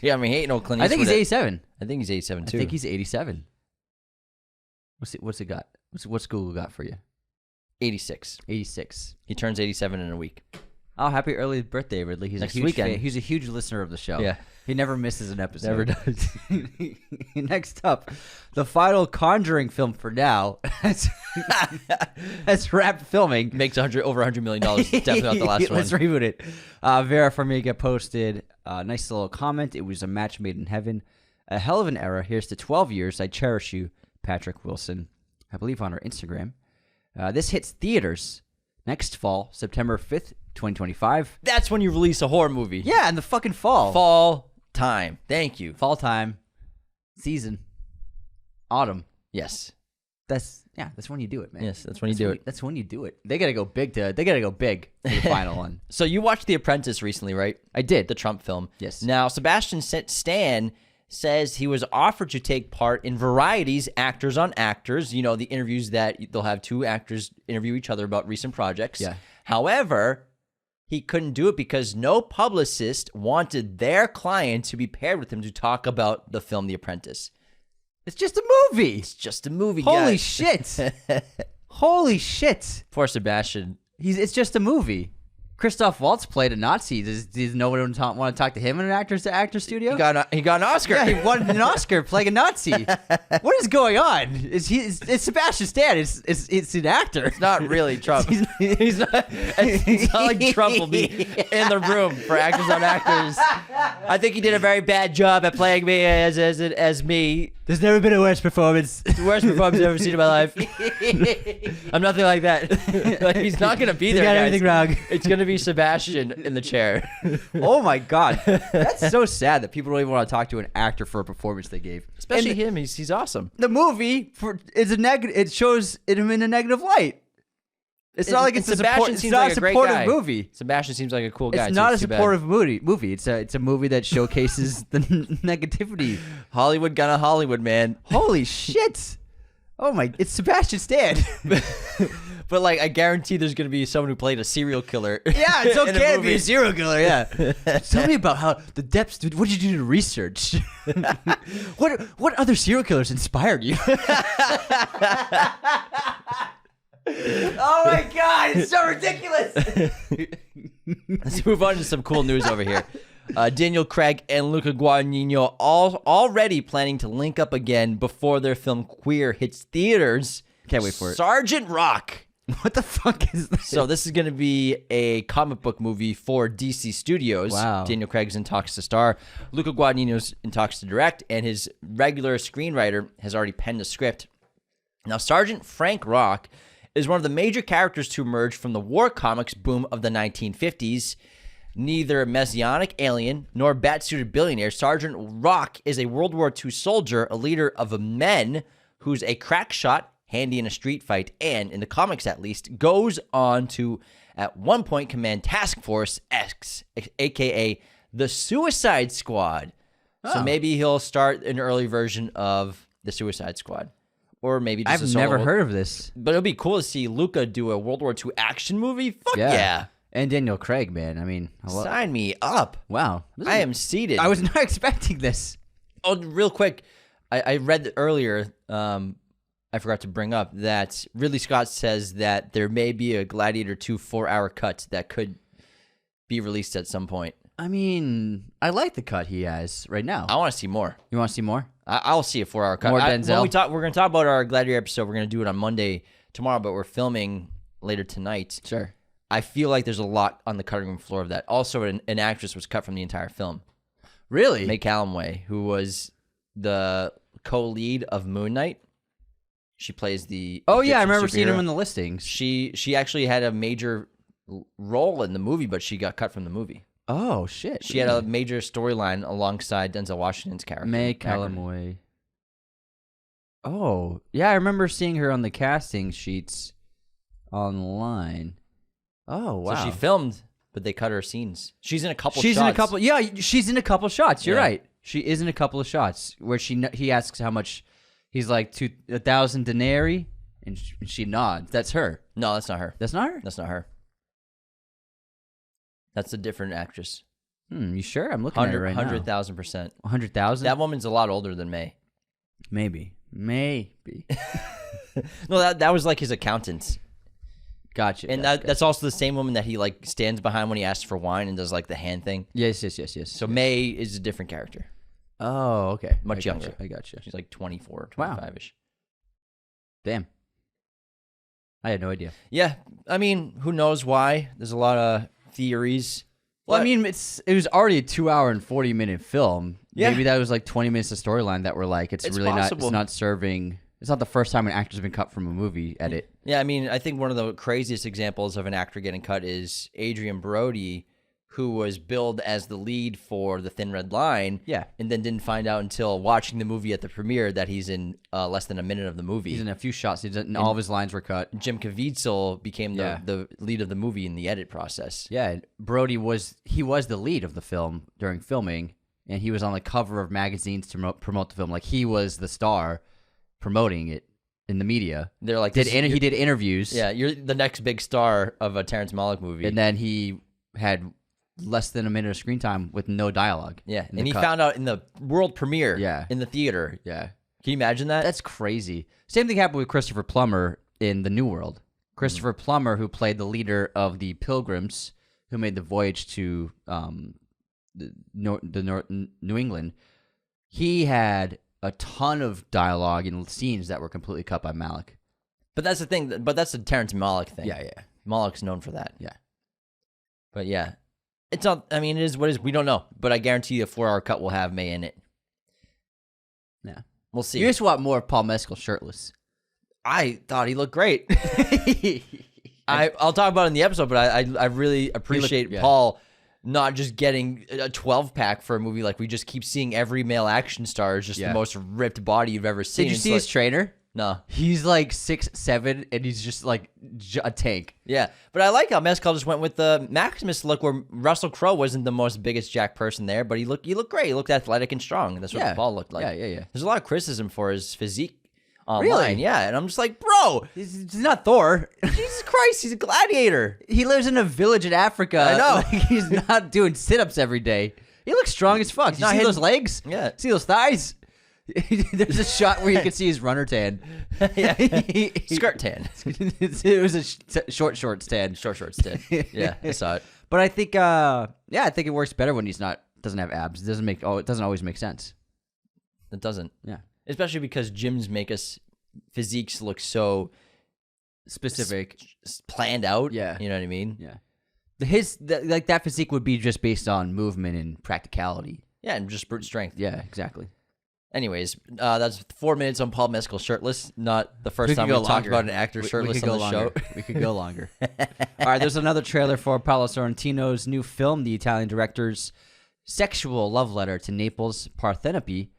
Yeah, I mean, he ain't no Clint I think he's Eastwood. 87. I think he's 87 too. I think he's 87. What's it got? What's Google got for you? 86. 86. He turns 87 in a week. Oh, happy early birthday, Ridley. He's Next a huge weekend. fan. He's a huge listener of the show. Yeah. He never misses an episode. Never does. Next up, the final Conjuring film for now has wrapped filming. Makes over $100 million. Definitely not the last one. Let's reboot it. Vera Farmiga posted a nice little comment. It was a match made in heaven. A hell of an era. Here's to 12 years. I cherish you, Patrick Wilson. I believe on her Instagram. This hits theaters next fall, September 5th, 2025. That's when you release a horror movie. Yeah, in the fucking fall. Fall time. Thank you. Fall time. Season. Autumn. Yes. That's when you do it, man. Yes, that's when you do it. That's when you do it. They gotta go big for the final one. So you watched The Apprentice recently, right? I did. The Trump film. Yes. Now, Sebastian Stan says he was offered to take part in Variety's Actors on Actors, you know, the interviews that they'll have two actors interview each other about recent projects. Yeah. However, he couldn't do it because no publicist wanted their client to be paired with him to talk about the film The Apprentice. It's just a movie. It's just a movie, Holy guys. shit. Holy shit. Poor Sebastian. It's just a movie. Christoph Waltz played a Nazi. Does no one want to talk to him in an actor studio? He got an Oscar. Yeah, he won an Oscar playing a Nazi. What is going on? It's Sebastian Stan. It's an actor. It's not really Trump. It's not like Trump will be in the room for Actors on Actors. I think he did a very bad job at playing me as me. There's never been a worse performance. The worst performance I've ever seen in my life. I'm nothing like that. Like, he's not going to be there, got guys. everything wrong. It's going to be Sebastian in the chair. Oh my god, that's so sad that people don't even want to talk to an actor for a performance they gave. Especially And him. He's awesome. the movie is a negative. It shows him in a negative light. It's not like it's a supportive movie. Sebastian seems like a cool guy. It's not a supportive movie. It's a movie that showcases the negativity. Hollywood gonna Hollywood, man. Holy shit! Oh my! It's Sebastian Stan. But like, I guarantee there's gonna be someone who played a serial killer. Yeah, it's in a okay to movie. be a serial killer. Yeah. Tell me about how the depths. What did you do to research? What other serial killers inspired you? Oh my god, it's so ridiculous. Let's move on to some cool news over here. Daniel Craig and Luca Guadagnino already planning to link up again before their film Queer hits theaters. Can't wait for it. Sgt. Rock. What the fuck is this? So this is going to be a comic book movie for DC Studios. Wow. Daniel Craig's in talks to star. Luca Guadagnino's in talks to direct, and his regular screenwriter has already penned the script. Now, Sergeant Frank Rock is one of the major characters to emerge from the war comics boom of the 1950s. Neither a messianic alien nor a bat-suited billionaire, Sergeant Rock is a World War II soldier, a leader of men who's a crack shot, handy in a street fight, and, in the comics at least, goes on to, at one point, command Task Force X, a.k.a. the Suicide Squad. So maybe he'll start an early version of the Suicide Squad. Or maybe just I've never heard of this. But it'll be cool to see Luca do a World War II action movie. Fuck yeah. And Daniel Craig, man. I mean, Sign me up. wow. I am seated. I was not expecting this. Oh, real quick. I read earlier, I forgot to bring up, that Ridley Scott says that there may be a Gladiator 2 4-hour cut that could be released at some point. I mean, I like the cut he has right now. I want to see more. You want to see more? I'll see a 4-hour cut. More Denzel? We're going to talk about our Gladiator episode. We're going to do it on Monday tomorrow, but we're filming later tonight. Sure. I feel like there's a lot on the cutting room floor of that. Also, an actress was cut from the entire film. Really? May Callumway, who was the co-lead of Moon Knight. She plays the Oh yeah, I Egyptian remember seeing superhero. him in the listings. She actually had a major role in the movie, but she got cut from the movie. Oh shit. She had a major storyline alongside Denzel Washington's character. May Callumway. Oh yeah, I remember seeing her on the casting sheets online. Oh wow. So she filmed, but they cut her scenes. She's in a couple. She's shots. in a couple. Yeah, she's in a couple shots. You're Yeah. right. She is in a couple of shots where he asks how much. He's like 1,000 denarii, And she nods. That's her. No, that's not her. That's not her? That's not her. That's a different actress. You sure? I'm looking at it right now. 100,000%. 100,000? That woman's a lot older than May. Maybe. No, that was like his accountant. Gotcha. And that's also the same woman that he like stands behind when he asks for wine and does like the hand thing. Yes. So May is a different character. Oh, okay. Much younger. I gotcha. She's like 24, Wow. 25-ish. Damn. I had no idea. Yeah. I mean, who knows why? There's a lot of theories. Well, I mean, it was already a 2-hour and 40-minute film. Yeah. Maybe that was like 20 minutes of storyline that were like, it's really possible. not serving. It's not the first time an actor's been cut from a movie edit. Yeah, I mean, I think one of the craziest examples of an actor getting cut is Adrian Brody, who was billed as the lead for The Thin Red Line. Yeah. And then didn't find out until watching the movie at the premiere that he's in less than a minute of the movie. He's in a few shots. All of his lines were cut. Jim Caviezel became the lead of the movie in the edit process. Yeah, Brody was the lead of the film during filming, and he was on the cover of magazines to promote the film. Like, he was the star promoting it in the media. They're like, he did interviews. Yeah, you're the next big star of a Terrence Malick movie. And then he had less than a minute of screen time with no dialogue. Yeah, and he found out in the world premiere. Yeah. In the theater. Yeah. Can you imagine that? That's crazy. Same thing happened with Christopher Plummer in The New World. Christopher Plummer, who played the leader of the Pilgrims, who made the voyage to New England, he had a ton of dialogue and scenes that were completely cut by Malick. But that's the thing. But that's a Terrence Malick thing. Yeah. Malick's known for that. Yeah. But yeah, it's not. I mean, it is what it is. We don't know. But I guarantee you, a 4-hour cut will have May in it. Yeah. We'll see. You just want more of Paul Mescal shirtless. I thought he looked great. I'll talk about it in the episode, but I really appreciate Paul not just getting a 12-pack for a movie. Like, we just keep seeing every male action star is just the most ripped body you've ever seen. Did you see his trainer? No. He's like 6'7", and he's just like a tank. Yeah, but I like how Mescal just went with the Maximus look, where Russell Crowe wasn't the most biggest jack person there, but he looked great. He looked athletic and strong. That's what Paul looked like. Yeah. There's a lot of criticism for his physique online. Really? Yeah, and I'm just like, bro, He's not Thor. Jesus Christ, he's a gladiator. He lives in a village in Africa. I know. Like, he's not doing sit-ups every day. He looks strong as fuck. You see those legs? Yeah. See those thighs? There's a shot where you can see his runner tan. Yeah. Skirt tan. It was a shorts tan. Shorts tan. Yeah, I saw it. But I think, I think it works better when doesn't have abs. It doesn't always make sense. It doesn't. Yeah. Especially because gyms make us physiques look so specific, planned out. Yeah. You know what I mean? Yeah. Like that physique would be just based on movement and practicality. Yeah, and just brute strength. Yeah, exactly. Anyways, that's 4 minutes on Paul Mescal shirtless. Not the first time we talked about an actor shirtless on the show. We could go longer. All right, there's another trailer for Paolo Sorrentino's new film, the Italian director's sexual love letter to Naples' Parthenope.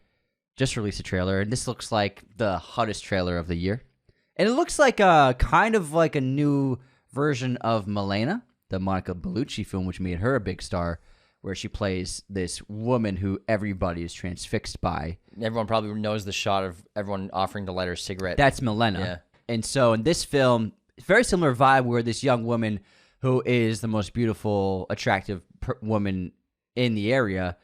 Just released a trailer, and this looks like the hottest trailer of the year. And it looks like kind of like a new version of Moana, the Monica Bellucci film, which made her a big star, where she plays this woman who everybody is transfixed by. Everyone probably knows the shot of everyone offering to light her a cigarette. That's Moana. Yeah. And so in this film, very similar vibe where this young woman who is the most beautiful, attractive woman in the area,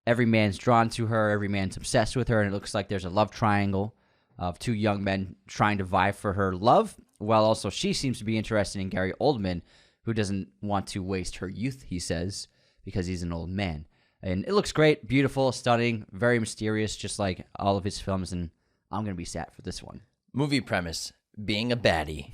every man's drawn to her, every man's obsessed with her, and it looks like there's a love triangle of two young men trying to vie for her love, while also she seems to be interested in Gary Oldman, who doesn't want to waste her youth, he says, because he's an old man. And it looks great, beautiful, stunning, very mysterious, just like all of his films, and I'm going to be sad for this one. Movie premise, being a baddie.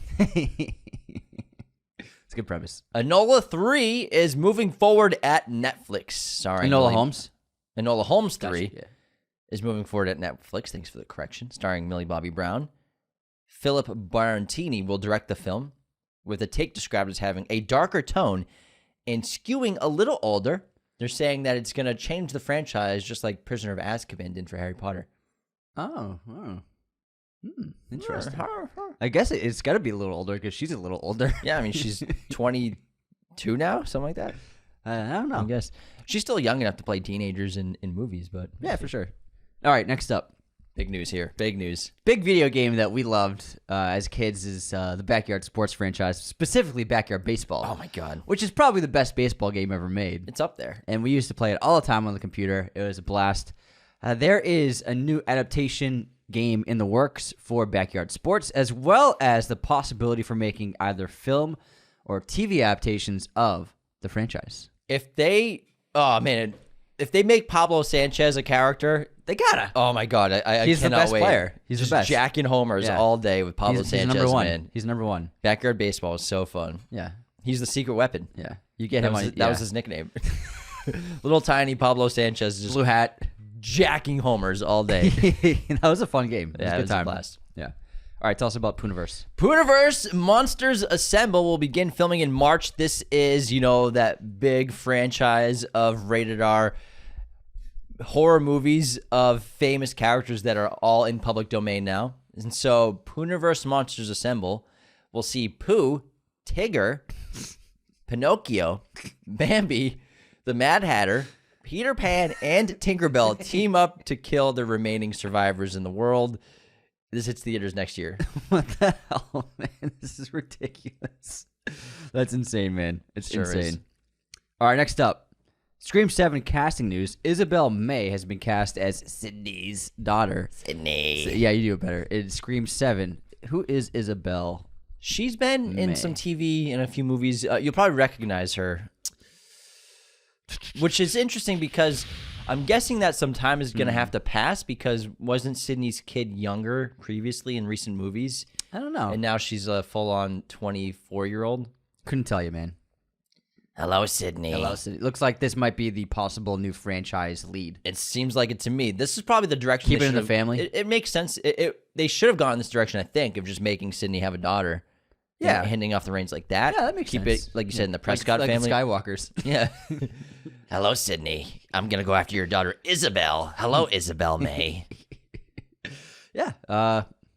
It's a good premise. Enola 3 is moving forward at Netflix. Starring Enola Holmes? Enola Holmes 3 Gotcha, yeah. is moving forward at Netflix. Thanks for the correction. Starring Millie Bobby Brown. Philip Barantini will direct the film, with a take described as having a darker tone and skewing a little older. They're saying that it's going to change the franchise just like Prisoner of Azkaban did for Harry Potter. Oh. Interesting. I guess it's got to be a little older because she's a little older. Yeah, I mean, she's 22 now, something like that. I don't know. I guess. She's still young enough to play teenagers in movies, but... Yeah, for sure. All right, next up. Big news here. Big news. Big video game that we loved as kids is the Backyard Sports franchise, specifically Backyard Baseball. Oh, my God. Which is probably the best baseball game ever made. It's up there. And we used to play it all the time on the computer. It was a blast. There is a new adaptation game in the works for Backyard Sports, as well as the possibility for making either film or TV adaptations of the franchise. If they make Pablo Sanchez a character, They gotta. oh my God, I He's the cannot best wait. player. He's just the best. jacking homers Yeah. all day with Pablo Sanchez. He's number one. Man. He's number one. Backyard Baseball was so fun. Yeah. He's the secret weapon. Yeah. You get That, him was, on his, that was his nickname. Little tiny Pablo Sanchez just blue hat. jacking homers all day. That was a fun game. Yeah, It was a good time. a blast. Yeah. All right, tell us about Pooniverse. Pooniverse Monsters Assemble will begin filming in March. This is, that big franchise of rated R horror movies of famous characters that are all in public domain now. And so Pooniverse Monsters Assemble will see Pooh, Tigger, Pinocchio, Bambi, the Mad Hatter, Peter Pan, and Tinkerbell team up to kill the remaining survivors in the world. This hits theaters next year. What the hell, man? This is ridiculous. That's insane, man. It's Sure insane. is. All right, next up. Scream 7 casting news. Isabel May has been cast as Sydney's daughter. Sydney. Yeah, you do it better. In Scream 7. Who is Isabel? She's been in May. some TV and a few movies. You'll probably recognize her. Which is interesting because I'm guessing that some time is going to have to pass because wasn't Sydney's kid younger previously in recent movies? I don't know. And now she's a full-on 24-year-old? Couldn't tell you, man. Hello, Sydney. Hello, Sydney. Looks like this might be the possible new franchise lead. It seems like it to me. This is probably the direction. Keep they it in the should've- family? It makes sense. They should have gone in this direction, I think, of just making Sydney have a daughter. Yeah. And handing off the reins like that. Yeah, that makes Keep sense. it, like you said, in the Prescott like family. the Skywalkers. Yeah. Hello, Sydney. I'm going to go after your daughter, Isabel. Hello, Isabel May. Yeah.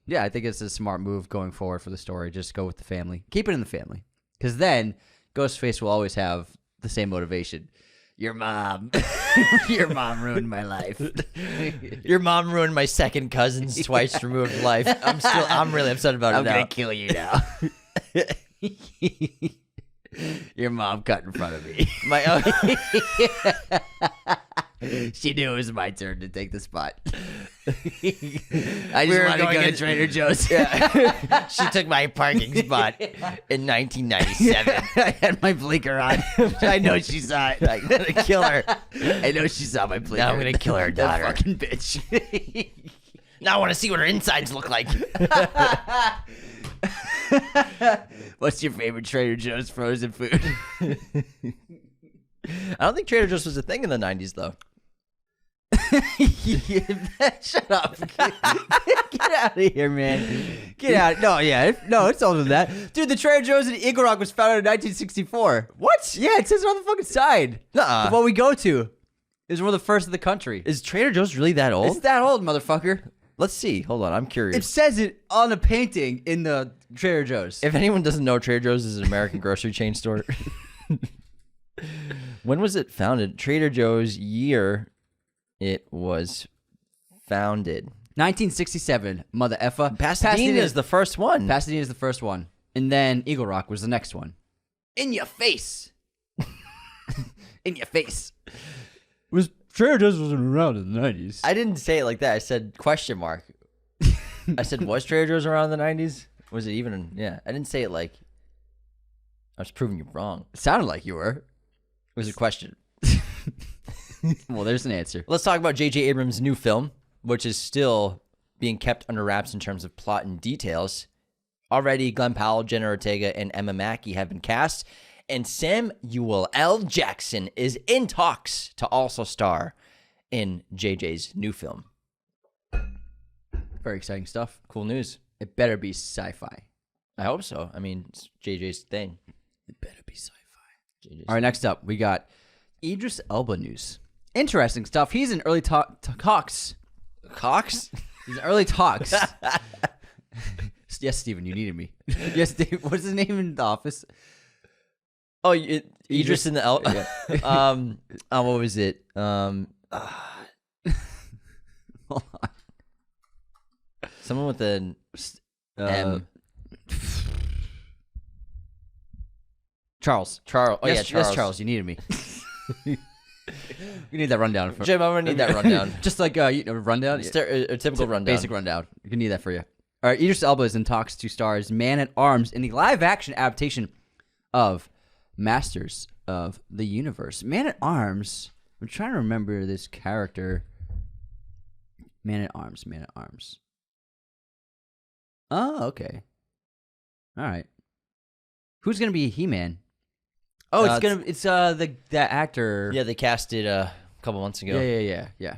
Yeah, I think it's a smart move going forward for the story. Just go with the family. Keep it in the family. Because then Ghostface will always have the same motivation. Your mom. Your mom ruined my life. Your mom ruined my second cousin's twice removed life. I'm really upset about it I'm now. going to kill you now. Your mom cut in front of me. She knew it was my turn to take the spot. I just wanted to go to Trader Joe's. Yeah. She took my parking spot in 1997. I had my blinker on. I know she saw it. I'm going to kill her. I know she saw my blinker. Now I'm going to kill her That daughter. fucking bitch. Now I want to see what her insides look like. What's your favorite Trader Joe's frozen food? I don't think Trader Joe's was a thing in the 90s, though. Shut up. Get out of here, man. Get out. No, yeah. No, it's older than that. Dude, the Trader Joe's in Eagle Rock was founded in 1964. What? Yeah, it says it on the fucking side. Nuh-uh. The one we go to. It was one of the first in the country. Is Trader Joe's really that old? It's that old, motherfucker. Let's see. Hold on. I'm curious. It says it on a painting in the Trader Joe's. If anyone doesn't know, Trader Joe's is an American grocery chain store. When was it founded? Trader Joe's year it was founded. 1967, mother effa. Pasadena is the first one. Pasadena is the first one. And then Eagle Rock was the next one. In your face. In your face. Trader Joe's wasn't around in the 90s. I didn't say it like that. I said question mark. I said, was Trader Joe's around in the 90s? Was it even? Yeah. I didn't say it like I was proving you wrong. It sounded like you were. It was a question. Well, there's an answer. Let's talk about J.J. Abrams' new film, which is still being kept under wraps in terms of plot and details. Already, Glenn Powell, Jenna Ortega, and Emma Mackey have been cast, and Samuel L. Jackson is in talks to also star in JJ's new film. Very exciting stuff. Cool news. It better be sci-fi. I hope so. I mean, it's JJ's thing. It better be sci-fi. JJ's All right, next up, we got Idris Elba news. Interesting stuff. He's in early talks. Cox? He's in early talks. Yes, Steven, you needed me. Yes, Dave. What's his name in the office? Oh, Idris in the L. Yeah. What was it? Hold on. Someone with an M. Charles. Charles. Oh, yes, yeah, Charles. Yes, Charles, you needed me. You need that rundown. Jim, I'm going to need that rundown. Just like a rundown? A typical rundown. Basic rundown. You can need that for you. All right, Idris Elba is in talks to stars Man-at-Arms in the live-action adaptation of Masters of the Universe. Man-at-Arms, I'm trying to remember this character. Man-at-Arms. Oh, okay. All right. Who's going to be He-Man? Oh, it's the actor. Yeah, they cast it a couple months ago. Yeah.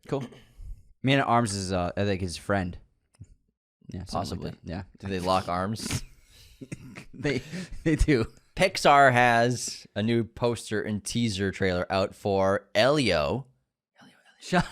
Cool. Man-at-Arms is I think his friend. Yeah, possibly. Like yeah. Do they lock arms? They do. Pixar has a new poster and teaser trailer out for Elio. Stop.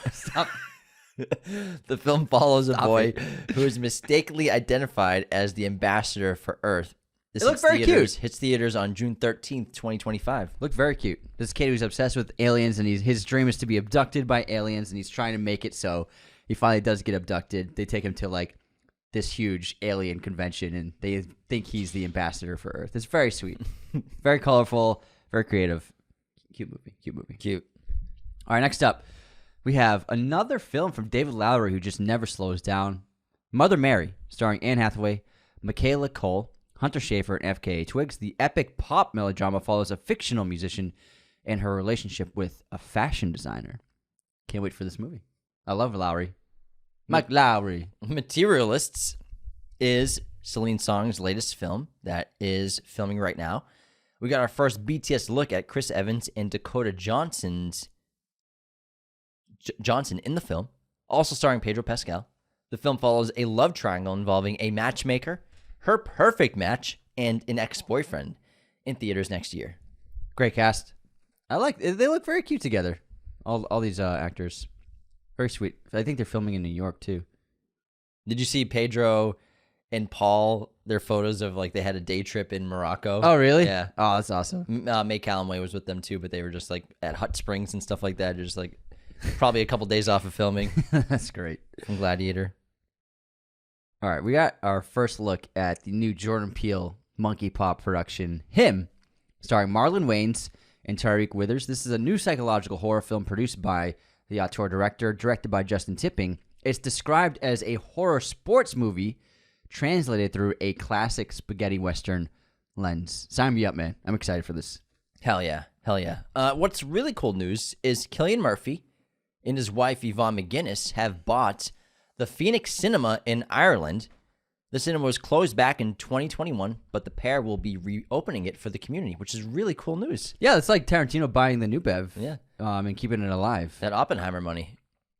The film follows a boy who is mistakenly identified as the ambassador for Earth. This looks very cute. Hits theaters on June 13th, 2025. Looked very cute. This kid who's obsessed with aliens, and his dream is to be abducted by aliens, and he's trying to make it so he finally does get abducted. They take him to like this huge alien convention, and they think he's the ambassador for Earth. It's very sweet, very colorful, very creative. Cute movie. Cute. All right, next up, we have another film from David Lowery, who just never slows down. Mother Mary, starring Anne Hathaway, Michaela Cole, Hunter Schafer, and FKA Twigs. The epic pop melodrama follows a fictional musician and her relationship with a fashion designer. Can't wait for this movie. I love Lowery. Mike Lowry. Materialists is Celine Song's latest film that is filming right now. We got our first BTS look at Chris Evans and Dakota Johnson in the film, also starring Pedro Pascal. The film follows a love triangle involving a matchmaker, her perfect match, and an ex-boyfriend in theaters next year. Great cast. They look very cute together. All these actors. Very sweet. I think they're filming in New York too. Did you see Pedro and Paul, their photos of like they had a day trip in Morocco? Oh, really? Yeah. Oh, that's awesome. May Calloway was with them too, but they were just like at hot springs and stuff like that. Just like probably a couple days off of filming. That's great. From Gladiator. All right, we got our first look at the new Jordan Peele monkey pop production, Him, starring Marlon Wayans and Tariq Withers. This is a new psychological horror film produced by the auteur director, directed by Justin Tipping. It's described as a horror sports movie translated through a classic spaghetti western lens. Sign me up, man. I'm excited for this. Hell yeah. What's really cool news is Cillian Murphy and his wife Yvonne McGuinness have bought the Phoenix Cinema in Ireland. The cinema was closed back in 2021, but the pair will be reopening it for the community, which is really cool news. Yeah, it's like Tarantino buying the New Bev. Yeah. And keeping it alive. That Oppenheimer money.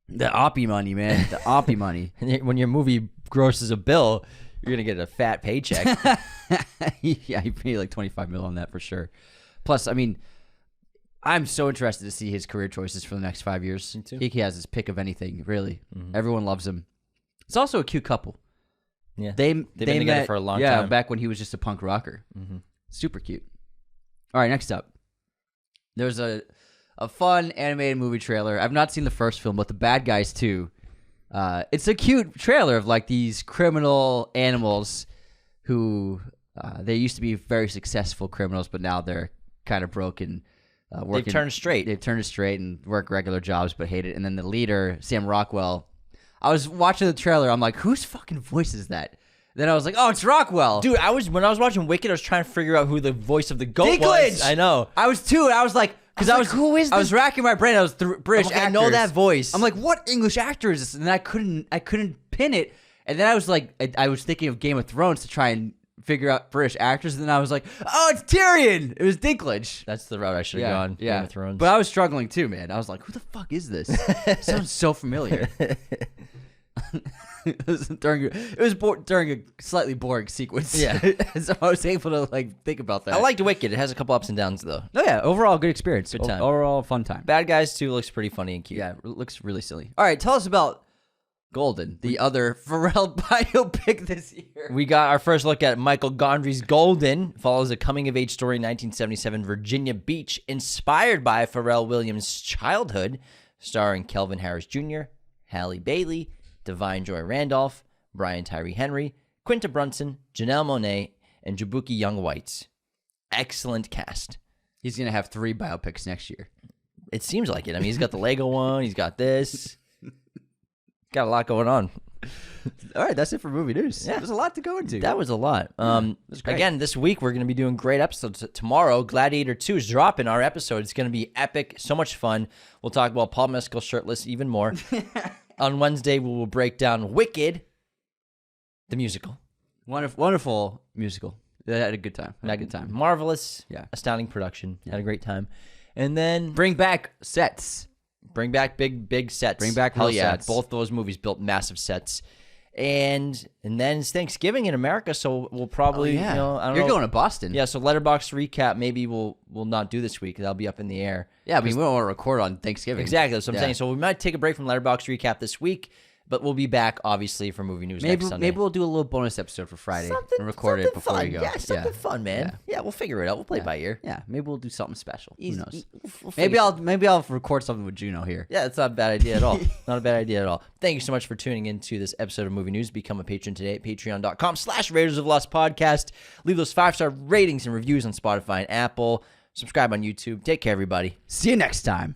The Oppie money, man. The Oppie money. When your movie grosses a bill, you're going to get a fat paycheck. Yeah, he paid like $25 million on that for sure. Plus, I mean, I'm so interested to see his career choices for the next 5 years. Me too. He has his pick of anything, really. Mm-hmm. Everyone loves him. It's also a cute couple. Yeah, they've been together for a long time. Yeah, back when he was just a punk rocker. Mm-hmm. Super cute. All right, next up. There's a fun animated movie trailer. I've not seen the first film, but The Bad Guys 2. It's a cute trailer of like these criminal animals who they used to be very successful criminals, but now they're kind of broken. They've turned straight. They've turned straight and work regular jobs, but hate it. And then the leader, Sam Rockwell. I was watching the trailer. I'm like, whose fucking voice is that? Then I was like, oh, it's Rockwell. Dude, when I was watching Wicked, I was trying to figure out who the voice of the goat Dinklage! was. I know. I was too, and I was like, because I was who is I this? was racking my brain. I was British I actors. know that voice. I'm like, what English actor is this? And I couldn't pin it. And then I was like, I was thinking of Game of Thrones to try and figure out British actors. And then I was like, oh, it's Tyrion. It was Dinklage. That's the route I should have gone. Yeah. Game of Thrones. But I was struggling too, man. I was like, who the fuck is this? Sounds so familiar. It was during a slightly boring sequence. Yeah. So I was able to like think about that. I liked Wicked. It has a couple ups and downs, though. Oh yeah, overall good experience. Good time. Overall fun time. Bad Guys 2 looks pretty funny and cute. Yeah, it looks really silly. All right, tell us about Golden, the other Pharrell biopic this year. We got our first look at Michael Gondry's Golden. Follows a coming-of-age story in 1977 Virginia Beach, inspired by Pharrell Williams' childhood, starring Kelvin Harris Jr., Halle Bailey, Divine Joy Randolph, Brian Tyree Henry, Quinta Brunson, Janelle Monáe, and Jabuki Young White. Excellent cast. He's going to have 3 biopics next year. It seems like it. I mean, he's got the Lego one. He's got this. Got a lot going on. All right, that's it for movie news. Yeah. There's a lot to go into. That was a lot. was great. Again, this week we're going to be doing great episodes. Tomorrow, Gladiator 2 is dropping our episode. It's going to be epic. So much fun. We'll talk about Paul Mescal shirtless even more. On Wednesday, we will break down Wicked, the musical. Wonderful musical. I had a good time. Had a good time. Marvelous. Yeah. Astounding production. Had a great time. And then Bring back sets. bring back big sets. Bring back Hell real yeah. sets. Both those movies built massive sets. And then it's Thanksgiving in America, so we'll probably, I don't You're know. going to Boston. Yeah, so Letterboxd recap maybe we'll not do this week. That'll be up in the air. Yeah, I mean, we don't want to record on Thanksgiving. Exactly, that's what I'm Yeah. saying. So we might take a break from Letterboxd recap this week, but we'll be back, obviously, for movie news next Sunday. Maybe we'll do a little bonus episode for Friday and record it before fun. we go. Yeah, something fun, man. Yeah, we'll figure it out. We'll play it by ear. Yeah, maybe we'll do something special. Who knows? We'll Maybe I'll record something with Juno here. Yeah, it's not a bad idea at all. Not a bad idea at all. Thank you so much for tuning into this episode of Movie News. Become a patron today at patreon.com/Raiders of Lost Podcast. Leave those 5-star ratings and reviews on Spotify and Apple. Subscribe on YouTube. Take care, everybody. See you next time.